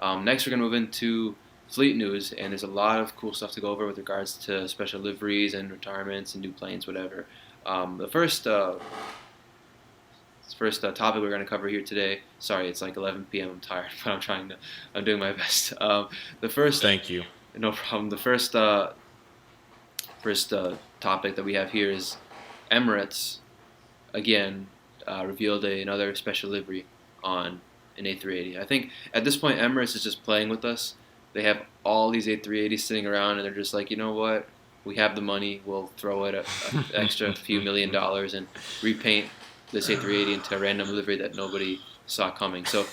Next, we're going to move into fleet news, and there's a lot of cool stuff to go over with regards to special liveries and retirements and new planes, whatever. The first topic we're going to cover here today. Sorry, it's like 11 p.m. I'm tired, but I'm doing my best. The first, Thank you. no problem. The first topic that we have here is Emirates again revealed another special livery on an A380. I think at this point Emirates is just playing with us. They have all these A380s sitting around, and they're just like, you know what? We have the money. We'll throw it an extra few $1,000,000 and repaint this A380 into a random livery that nobody saw coming. So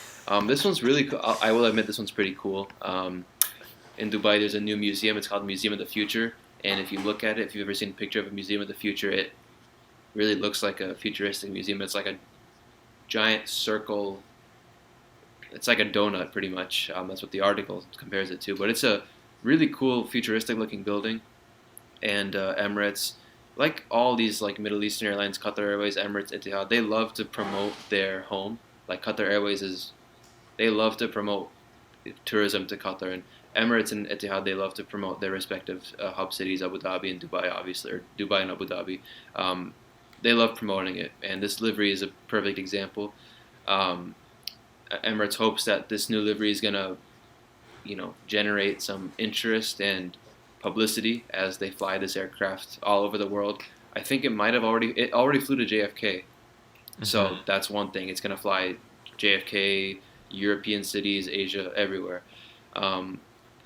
this one's really cool. I will admit this one's pretty cool. In Dubai, there's a new museum. It's called Museum of the Future. And if you look at it, if you've ever seen a picture of a Museum of the Future, it really looks like a futuristic museum. It's like a giant circle. It's like a donut, pretty much. That's what the article compares it to. But it's a really cool, futuristic-looking building. And Emirates, like all these like Middle Eastern airlines, Qatar Airways, Emirates, Etihad, they love to promote their home. Like Qatar Airways they love to promote tourism to Qatar, and Emirates and Etihad, they love to promote their respective hub cities, Abu Dhabi and Dubai, obviously, or Dubai and Abu Dhabi. They love promoting it, and this livery is a perfect example. Emirates hopes that this new livery is gonna, generate some interest and publicity as they fly this aircraft all over the world. I think it already flew to JFK, so that's one thing. It's gonna fly JFK, European cities, Asia, everywhere.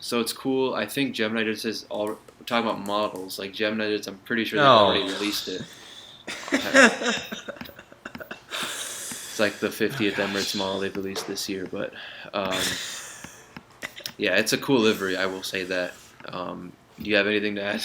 So it's cool. I think Gemini just says we're talking about models. Like Gemini just, I'm pretty sure they've already released it. It's like the 50th Emirates model they've released this year, but yeah, it's a cool livery. I will say that. Do you have anything to add?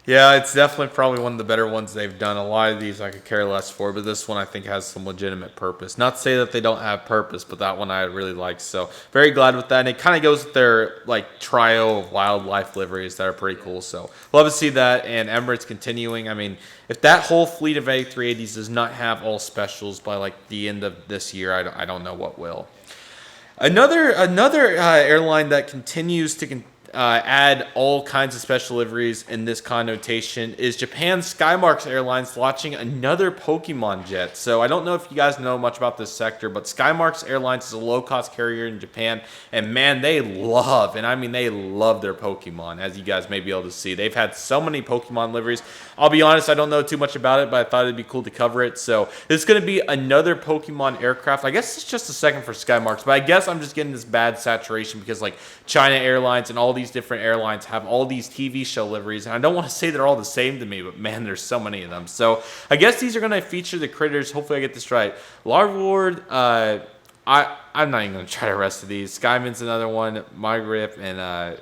Yeah, it's definitely probably one of the better ones they've done. A lot of these I could care less for, but this one I think has some legitimate purpose. Not to say that they don't have purpose, but that one I really like. So very glad with that. And it kind of goes with their like trio of wildlife liveries that are pretty cool. So love to see that. And Emirates continuing. I mean, if that whole fleet of A380s does not have all specials by like the end of this year, I don't know what will. Another airline that continues to add all kinds of special liveries in this connotation is Japan's Skymarks Airlines launching another Pokemon jet. So I don't know if you guys know much about this sector, but Skymarks Airlines is a low-cost carrier in Japan, and man, they love their Pokemon, as you guys may be able to see. They've had so many Pokemon liveries. I'll be honest, I don't know too much about it, but I thought it'd be cool to cover it. So this is going to be another Pokemon aircraft. I guess it's just a second for Skymarks, but I guess I'm just getting this bad saturation because like China Airlines and all these different airlines have all these TV show liveries, and I don't want to say they're all the same to me, but man, there's so many of them. So I guess these are going to feature the critters. Hopefully I get this right. Larvard, I'm not even going to try the rest of these. Skyman's another one. Margrip and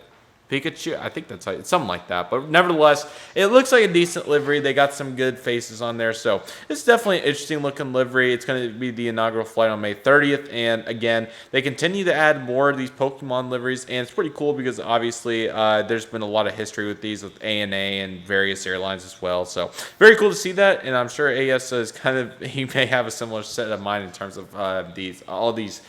Pikachu, I think that's it's something like that. But nevertheless, it looks like a decent livery. They got some good faces on there. So it's definitely an interesting looking livery. It's going to be the inaugural flight on May 30th. And again, they continue to add more of these Pokemon liveries. And it's pretty cool because obviously there's been a lot of history with these with ANA and various airlines as well. So very cool to see that. And I'm sure AS is he may have a similar set of mind in terms of all these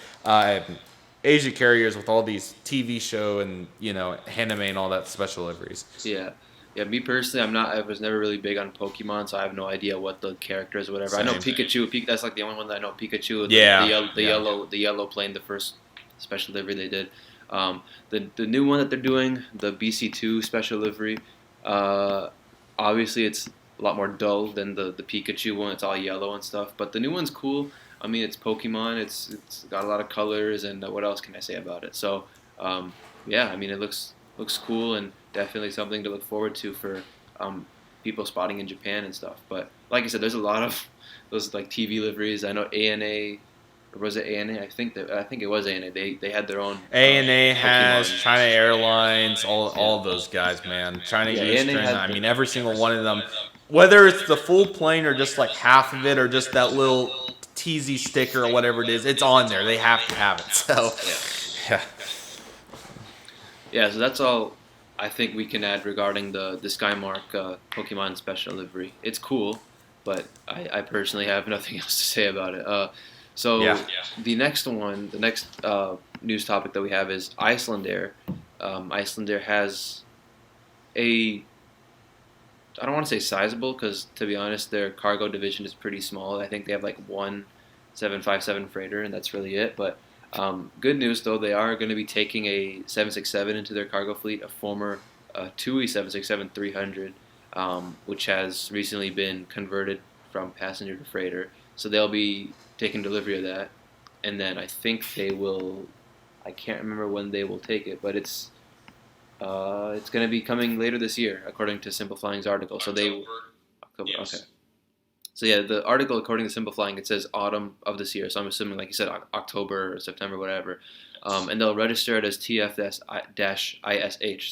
Asia carriers with all these TV show and anime and all that special liveries. Yeah. Me personally, I was never really big on Pokemon, so I have no idea what the character is or whatever. Same. I know Pikachu. That's like the only one that I know. Pikachu. The yellow plane, the first special livery they did. The new one that they're doing, the BC2 special livery. Obviously, it's a lot more dull than the Pikachu one. It's all yellow and stuff, but the new one's cool. I mean, it's Pokemon. It's got a lot of colors, and what else can I say about it? So, yeah, I mean, it looks cool and definitely something to look forward to for people spotting in Japan and stuff. But like I said, there's a lot of those like TV liveries. I know ANA, or was it ANA? I think it was ANA. They had their own. ANA has Pokemon. China Airlines, all those guys, man. China Eastern. I mean, every single one of them. Whether it's the full plane or just like half of it or just that little TZ sticker or whatever it is, it's on there. They have to have it. So, yeah. So that's all I think we can add regarding the Skymark Pokemon special livery. It's cool, but I personally have nothing else to say about it. So Yeah. the next news topic that we have is Icelander. Icelander has a I don't want to say sizable because to be honest, their cargo division is pretty small. I think they have like one 757 freighter, and that's really it. But good news though, they are going to be taking a 767 into their cargo fleet, a former TUI 767-300, which has recently been converted from passenger to freighter. So they'll be taking delivery of that, and then I think they will. I can't remember when they will take it, but it's going to be coming later this year, according to Simple Flying's article. So they October. Yes. Okay. So yeah, the article according to Simple Flying it says autumn of this year. So I'm assuming, like you said, October or September, whatever. And they'll register it as TF-ISH.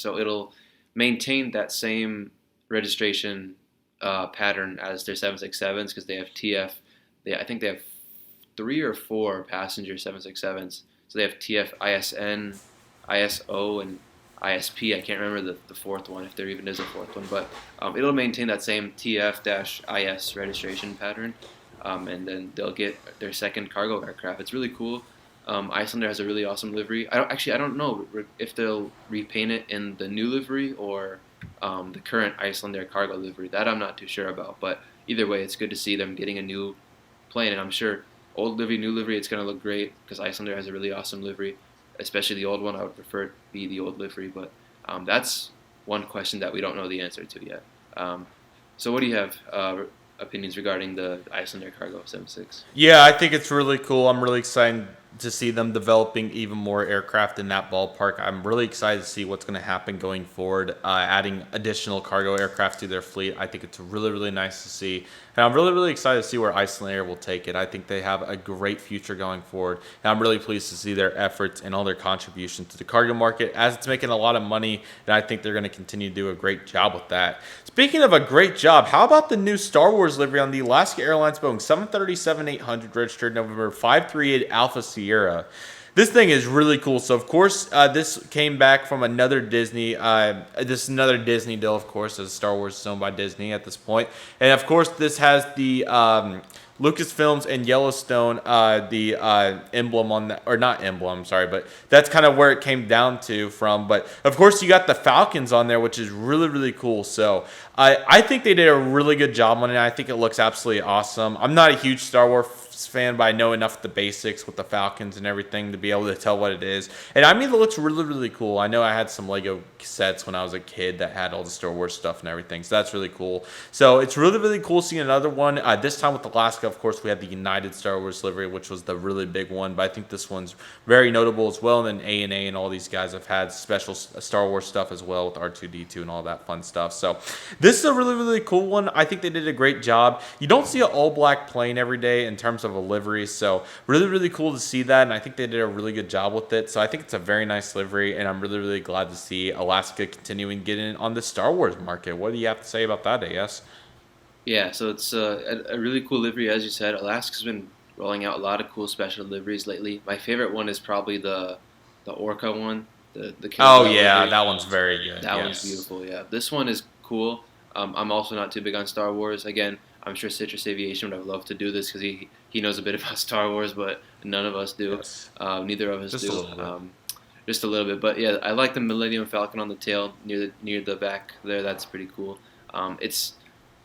So it'll maintain that same registration pattern as their 767s because they have TF. I think they have 3 or 4 passenger 767s. So they have TF ISN, ISO, and ISP. I can't remember the fourth one, if there even is a fourth one, but it'll maintain that same TF-IS registration pattern, and then they'll get their second cargo aircraft. It's really cool. Icelander has a really awesome livery. I don't know if they'll repaint it in the new livery or the current Icelander cargo livery. That I'm not too sure about, but either way, it's good to see them getting a new plane, and I'm sure old livery, new livery, it's going to look great because Icelander has a really awesome livery, especially the old one. I would prefer it to be the old livery, but that's one question that we don't know the answer to yet. So what do you have opinions regarding the Icelander Cargo 76? Yeah, I think it's really cool. I'm really excited to see them developing even more aircraft in that ballpark. I'm really excited to see what's going to happen going forward, adding additional cargo aircraft to their fleet. I think it's really, really nice to see. And I'm really, really excited to see where Icelander will take it. I think they have a great future going forward. And I'm really pleased to see their efforts and all their contributions to the cargo market as it's making a lot of money. And I think they're going to continue to do a great job with that. Speaking of a great job, how about the new Star Wars livery on the Alaska Airlines Boeing 737-800 registered November 538 Alpha Sierra? This thing is really cool. So of course, this came back from another Disney. This is another Disney deal, of course, as Star Wars is owned by Disney at this point. And of course, this has the Lucasfilms and Yellowstone, the emblem on that, or not emblem, I'm sorry, but that's kind of where it came down to from. But of course, you got the Falcons on there, which is really, really cool. So I think they did a really good job on it. I think it looks absolutely awesome. I'm not a huge Star Wars fan, but I know enough of the basics with the Falcons and everything to be able to tell what it is. And I mean, it looks really, really cool. I know I had some Lego sets when I was a kid that had all the Star Wars stuff and everything, so that's really cool. So it's really, really cool seeing another one. This time with Alaska, of course, we had the United Star Wars livery, which was the really big one, but I think this one's very notable as well. And then A&A and all these guys have had special Star Wars stuff as well with R2-D2 and all that fun stuff. So this is a really, really cool one. I think they did a great job. You don't see an all-black plane every day in terms of a livery, so really, really cool to see that, and I think they did a really good job with it. So I think it's a very nice livery, and I'm really, really glad to see Alaska continuing to get in on the Star Wars market. What do you have to say about that, AS? Yeah, so it's a really cool livery, as you said. Alaska's been rolling out a lot of cool special liveries lately. My favorite one is probably the Orca one, the Oh Caravel yeah, livery. that one's very good. That one's Yes. beautiful. Yeah, this one is cool. I'm also not too big on Star Wars. Again, I'm sure Citrus Aviation would have loved to do this because he knows a bit about Star Wars, but none of us do. Yes. Neither of us Just do. a little bit. Just a little bit, but yeah, I like the Millennium Falcon on the tail near the back there. That's pretty cool. It's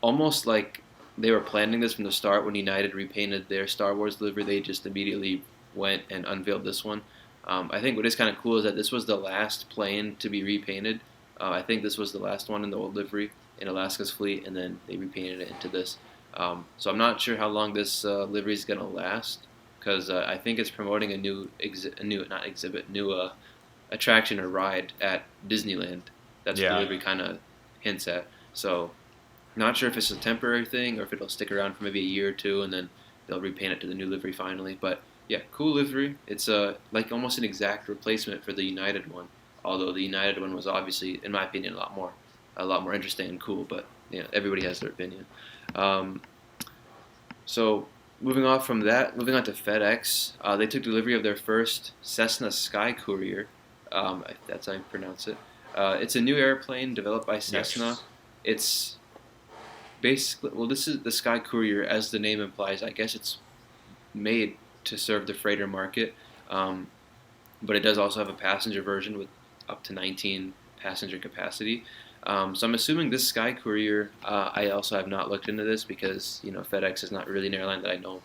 almost like they were planning this from the start. When United repainted their Star Wars livery, they just immediately went and unveiled this one. I think what is kind of cool is that this was the last plane to be repainted. I think this was the last one in the old livery in Alaska's fleet, and then they repainted it into this. So I'm not sure how long this livery is going to last, because I think it's promoting a new attraction or ride at Disneyland. That's what the Yeah. livery kind of hints at. So not sure if it's a temporary thing or if it'll stick around for maybe a year or two, and then they'll repaint it to the new livery finally. But yeah, cool livery. It's like almost an exact replacement for the United one. Although the United one was obviously, in my opinion, a lot more interesting and cool. But yeah, everybody has their opinion. Um, so moving on from that, moving on to FedEx, they took delivery of their first Cessna Sky Courier. If that's how you pronounce it. It's a new airplane developed by Cessna. Yes. It's basically, well, this is the Sky Courier, as the name implies. I guess it's made to serve the freighter market. Um, but it does also have a passenger version with up to 19 passenger capacity. So I'm assuming this Sky Courier. I also have not looked into this because FedEx is not really an airline that I know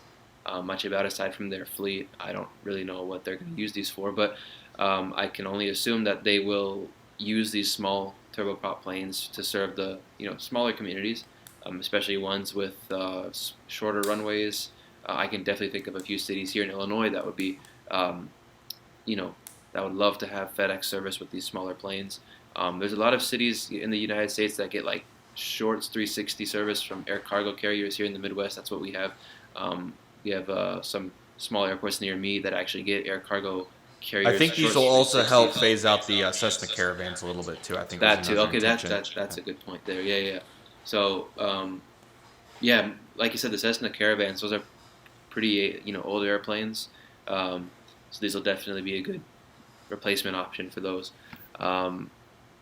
much about aside from their fleet. I don't really know what they're going to use these for, but I can only assume that they will use these small turboprop planes to serve the smaller communities, especially ones with shorter runways. I can definitely think of a few cities here in Illinois that would be um, you know, that would love to have FedEx service with these smaller planes. There's a lot of cities in the United States that get like shorts 360 service from air cargo carriers here in the Midwest. That's what we have. We have some small airports near me that actually get air cargo I carriers think these shorts will also help 360s. phase out the Cessna Caravans a little bit too. I think was That too. another Okay, intention. that's a good point there. Yeah, yeah. So yeah, like you said, the Cessna Caravans, those are pretty older airplanes. So these will definitely be a good replacement option for those. Um,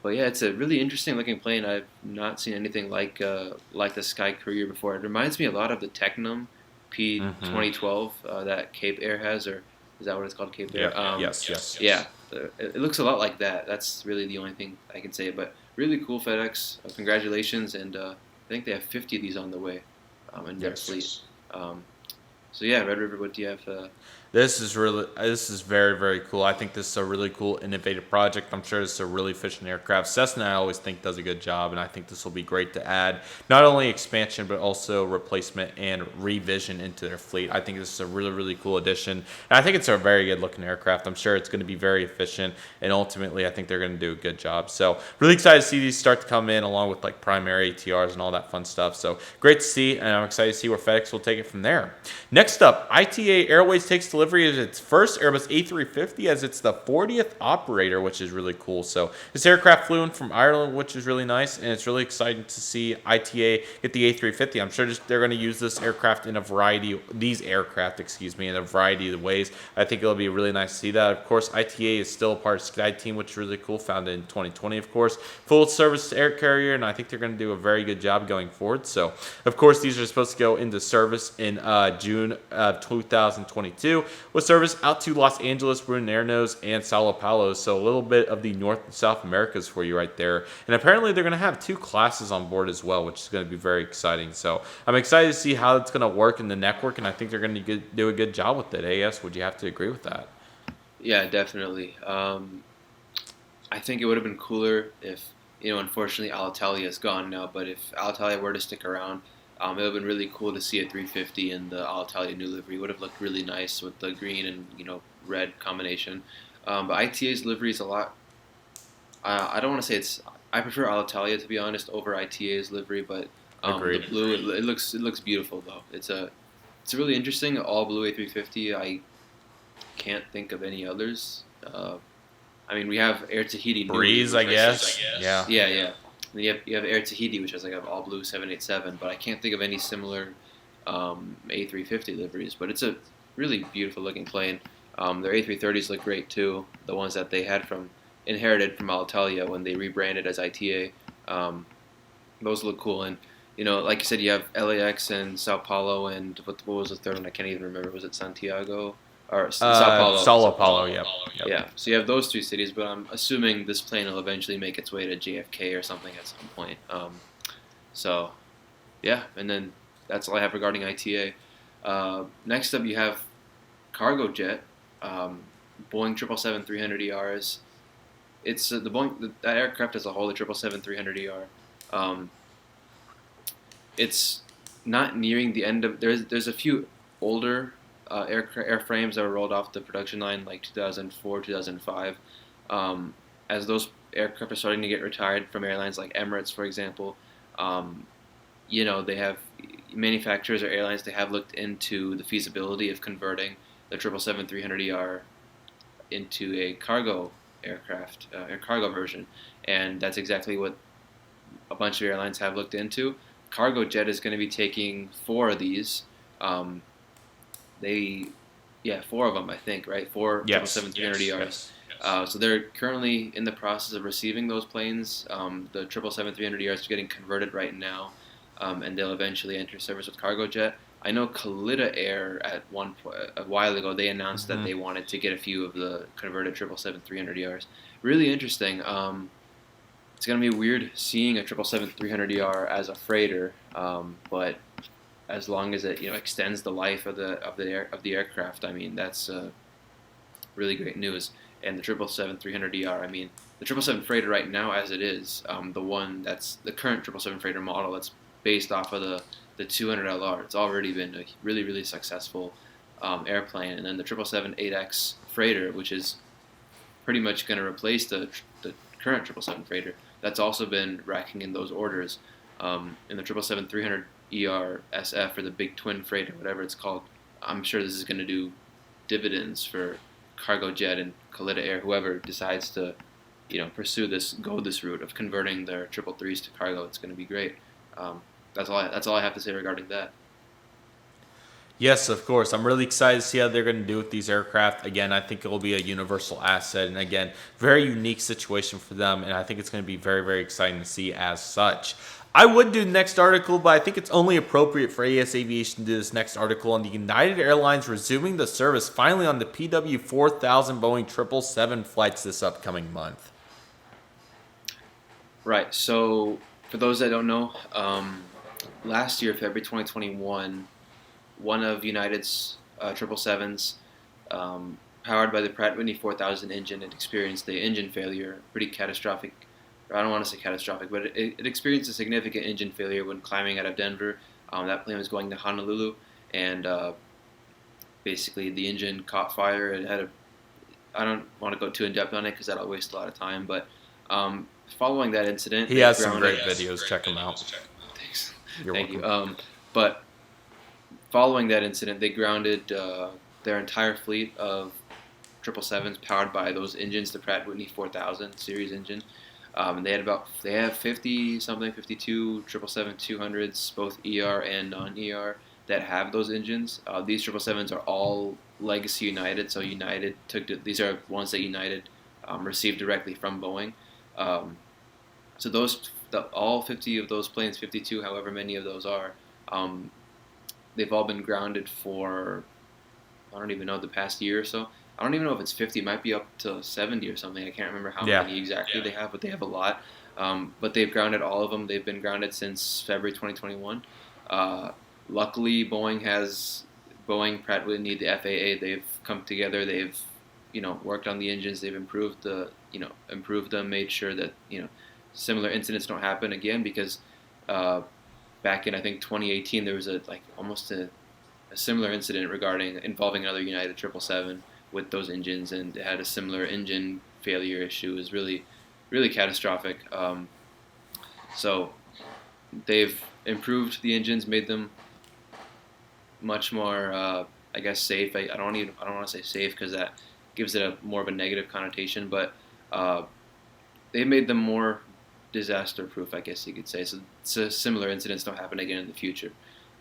but yeah, it's a really interesting looking plane. I've not seen anything like the Sky Courier before. It reminds me a lot of the Technum P Mm-hmm. 2012 that Cape Air has, or is that what it's called, Cape Air? Yep. Yes. Yes. Yeah, it looks a lot like that. That's really the only thing I can say. But really cool FedEx. Congratulations, and I think they have 50 of these on the way in their Yes. fleet. Um, so yeah, Red River, what do you have? This is very, very cool. I think this is a really cool, innovative project. I'm sure it's a really efficient aircraft. Cessna, I always think, does a good job, and I think this will be great to add not only expansion but also replacement and revision into their fleet. I think this is a really, really cool addition, and I think it's a very good looking aircraft. I'm sure it's going to be very efficient, and ultimately, I think they're going to do a good job. So, really excited to see these start to come in along with like primary ATRs and all that fun stuff. So, great to see, and I'm excited to see where FedEx will take it from there. Next up, ITA Airways takes delivery of its first Airbus A350 as it's the 40th operator, which is really cool. So this aircraft flew in from Ireland, which is really nice, and it's really exciting to see ITA get the A350. I'm sure they're going to use this aircraft in a variety, in a variety of ways. I think it'll be really nice to see that. Of course, ITA is still a part of Sky Team, which is really cool, founded in 2020, of course. Full service air carrier, and I think they're going to do a very good job going forward. So, of course, these are supposed to go into service in June of 2022 with service out to Los Angeles, Buenos and Sao Paulo. So a little bit of the North and South Americas for you right there. And apparently they're going to have 2 classes on board as well, which is going to be very exciting. So I'm excited to see how it's going to work in the network, and I think they're going to do a good job with it. AS, would you have to agree with that? Yeah, definitely. I think it would have been cooler if, unfortunately Alitalia is gone now, but if Alitalia were to stick around, it would have been really cool to see a 350 in the Alitalia new livery. It would have looked really nice with the green and, red combination. But ITA's livery is a lot, I don't want to say I prefer Alitalia, to be honest, over ITA's livery, but the Agreed. blue, it looks beautiful, though. It's a really interesting all blue A350. I can't think of any others. I mean, we have Air Tahiti. Breeze, I guess. Yeah. Yeah, yeah. And you have Air Tahiti, which has like an all blue 787, but I can't think of any similar A350 liveries. But it's a really beautiful looking plane. Their A330s look great too. The ones that they had inherited from Alitalia when they rebranded as ITA. Those look cool. And like you said, you have LAX and Sao Paulo, and what was the third one? I can't even remember. Was it Santiago? Or Sao Paulo. Sao Paulo, yep. Yeah, so you have those 2 cities, but I'm assuming this plane will eventually make its way to JFK or something at some point. So, yeah, and then that's all I have regarding ITA. Next up, you have cargo jet, Boeing 777-300ERs. It's the Boeing that aircraft as a whole, the 777-300ER. It's not nearing the end of. There's a few older airframes that were rolled off the production line like 2004, 2005. As those aircraft are starting to get retired from airlines like Emirates, for example, they have manufacturers or airlines, they have looked into the feasibility of converting the 777-300ER into a cargo aircraft, a cargo version, and that's exactly what a bunch of airlines have looked into. Cargo jet is going to be taking 4 of these. 4 of them, I think, right? 4 777-300ERs. So they're currently in the process of receiving those planes. The 777-300ERs are getting converted right now, and they'll eventually enter service with cargo jet. I know Kalita Air at one point a while ago they announced that Hmm. they wanted to get a few of the converted 777-300ERs. Really interesting. It's gonna be weird seeing a 777-300ER as a freighter, but as long as it extends the life of the aircraft, I mean that's really great news. And the 777-300ER, I mean the 777 freighter right now as it is, the one that's the current 777 freighter model that's based off of the 200LR. It's already been a really really successful airplane, and then the 777-8X freighter, which is pretty much going to replace the current 777 freighter. That's also been racking in those orders. In the 777-300ER SF or the Big Twin freighter, whatever it's called, I'm sure this is going to do dividends for Cargo Jet and Kalita Air, whoever decides to, pursue this route of converting their 333s to cargo. It's going to be great. That's all I have to say regarding that. Yes, of course. I'm really excited to see how they're going to do with these aircraft. Again, I think it will be a universal asset, and again, very unique situation for them, and I think it's going to be very, very exciting to see as such. I would do the next article, but I think it's only appropriate for AS Aviation to do this next article on the United Airlines resuming the service finally on the PW 4000 Boeing 777 flights this upcoming month. Right. So for those that don't know, last year, February 2021, one of United's 777s, powered by the Pratt Whitney 4000 engine, had experienced the engine failure, pretty catastrophic. I don't want to say catastrophic, but it experienced a significant engine failure when climbing out of Denver. That plane was going to Honolulu, and basically the engine caught fire. I don't want to go too in depth on it because that'll waste a lot of time. But following that incident, He they has some grounded. great videos. Check them out. Thanks. You're Thank welcome. you. But following that incident, they grounded their entire fleet of 777s powered by those engines, the Pratt Whitney 4000 series engine. And they have 50 something, 52 777-200s, both ER and non-ER, that have those engines. These 777s are all legacy United, so these are ones that United received directly from Boeing. So all 50 of those planes, 52, however many of those are, um, they've all been grounded for, I don't even know, the past year or so. I don't even know if it's 50. It might be up to 70 or something. I can't remember how Yeah. many exactly they have, but they have a lot. But they've grounded all of them. They've been grounded since February 2021. Luckily, Boeing, Pratt Whitney, the FAA, they've come together. They've, worked on the engines. They've improved them, made sure that, similar incidents don't happen again because back in, I think, 2018, there was almost a similar incident involving another United 777 with those engines, and it had a similar engine failure issue. It was really, really catastrophic. So they've improved the engines, made them much more, I guess, safe. I don't want to say safe because that gives it more of a negative connotation, but they made them more disaster-proof, I guess you could say. So similar incidents don't happen again in the future.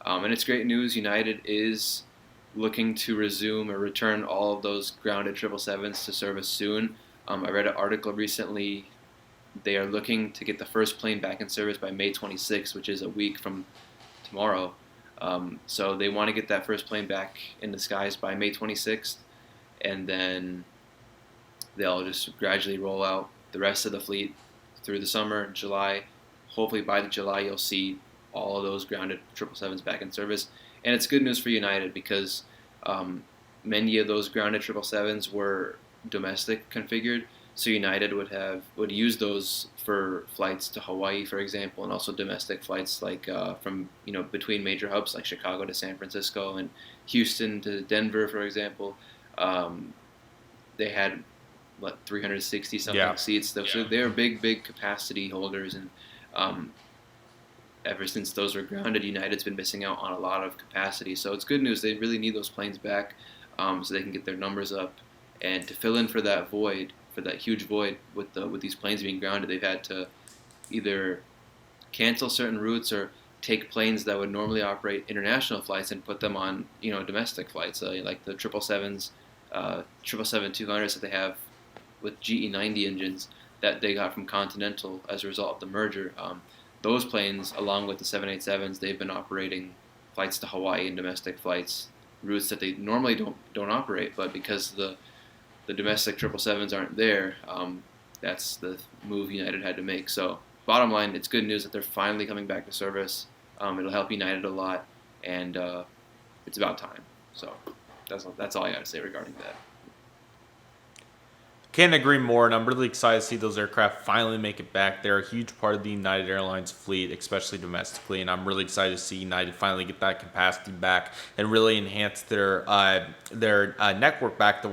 And it's great news. United is looking to resume or return all of those grounded 777s to service soon. I read an article recently. They are looking to get the first plane back in service by May 26th, which is a week from tomorrow. So they want to get that first plane back in the skies by May 26th, and then they'll just gradually roll out the rest of the fleet through the summer, July. Hopefully by July you'll see all of those grounded 777s back in service. And it's good news for United because many of those grounded 777s were domestic configured. So United would use those for flights to Hawaii, for example, and also domestic flights like from between major hubs like Chicago to San Francisco and Houston to Denver, for example. They had 360 something seats. So they were big capacity holders, and ever since those were grounded, United's been missing out on a lot of capacity. So it's good news. They really need those planes back so they can get their numbers up, and to fill in for that void, for that huge void with these planes being grounded, they've had to either cancel certain routes or take planes that would normally operate international flights and put them on domestic flights, like the 777s, 777-200s that they have with GE90 engines that they got from Continental as a result of the merger. Those planes, along with the 787s, they've been operating flights to Hawaii and domestic flights, routes that they normally don't operate, but because the domestic 777s aren't there, that's the move United had to make. So bottom line, it's good news that they're finally coming back to service. It'll help United a lot, and it's about time. So that's all I got to say regarding that. Can't agree more, and I'm really excited to see those aircraft finally make it back. They're a huge part of the United Airlines fleet, especially domestically, and I'm really excited to see United finally get that capacity back and really enhance their network back to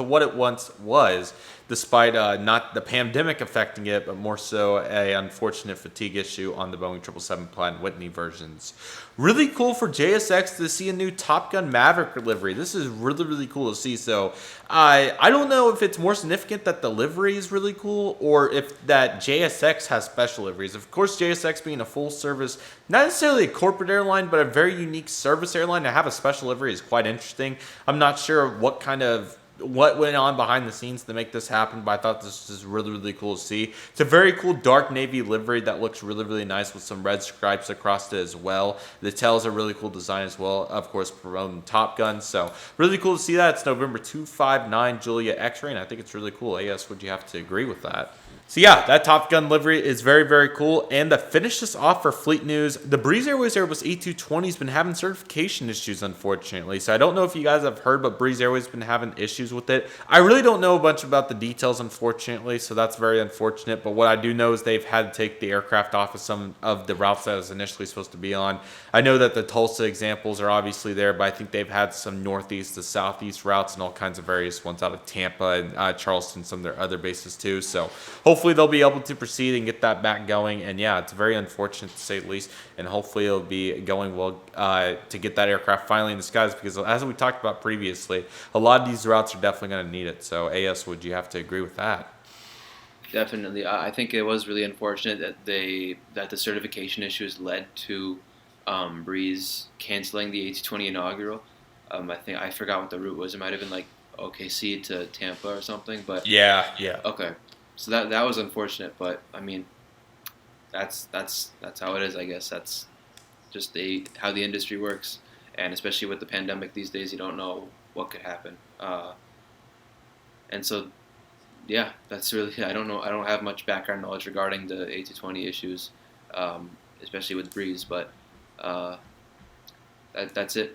what it once was, despite not the pandemic affecting it, but more so a unfortunate fatigue issue on the Boeing 777 Pratt & Whitney versions. Really cool for JSX to see a new Top Gun Maverick livery. This is really, really cool to see. So I don't know if it's more significant that the livery is really cool or if that JSX has special liveries. Of course, JSX being a full service, not necessarily a corporate airline, but a very unique service airline, to have a special livery is quite interesting. I'm not sure what went on behind the scenes to make this happen, but I thought this was really, really cool to see. It's a very cool dark navy livery that looks really, really nice with some red stripes across it as well. The tail's a really cool design as well, of course, promoting Top Gun. So really cool to see that. It's November 259 Julia X-Ray, and I think it's really cool. AS, would you have to agree with that? So yeah, that Top Gun livery is very, very cool. And to finish this off for fleet news, the Breeze Airways Airbus A220 has been having certification issues, unfortunately. So I don't know if you guys have heard, but Breeze Airways has been having issues with it. I really don't know a bunch about the details, unfortunately, so that's very unfortunate. But what I do know is they've had to take the aircraft off of some of the routes that it was initially supposed to be on. I know that the Tulsa examples are obviously there, but I think they've had some northeast to southeast routes and all kinds of various ones out of Tampa and Charleston, some of their other bases too. So hopefully they'll be able to proceed and get that back going. And yeah, it's very unfortunate to say the least. And hopefully it'll be going well to get that aircraft finally in the skies, because as we talked about previously, a lot of these routes are definitely going to need it. So AS, would you have to agree with that? Definitely, I think it was really unfortunate that the certification issues led to Breeze canceling the A220 inaugural. I forgot what the route was. It might have been like OKC to Tampa or something. But Yeah. okay, so that was unfortunate. But I mean, that's how it is. I guess that's just how the industry works, and especially with the pandemic these days, you don't know what could happen. And so, yeah, that's really, I don't know. I don't have much background knowledge regarding the A220 issues, especially with Breeze. But that's it.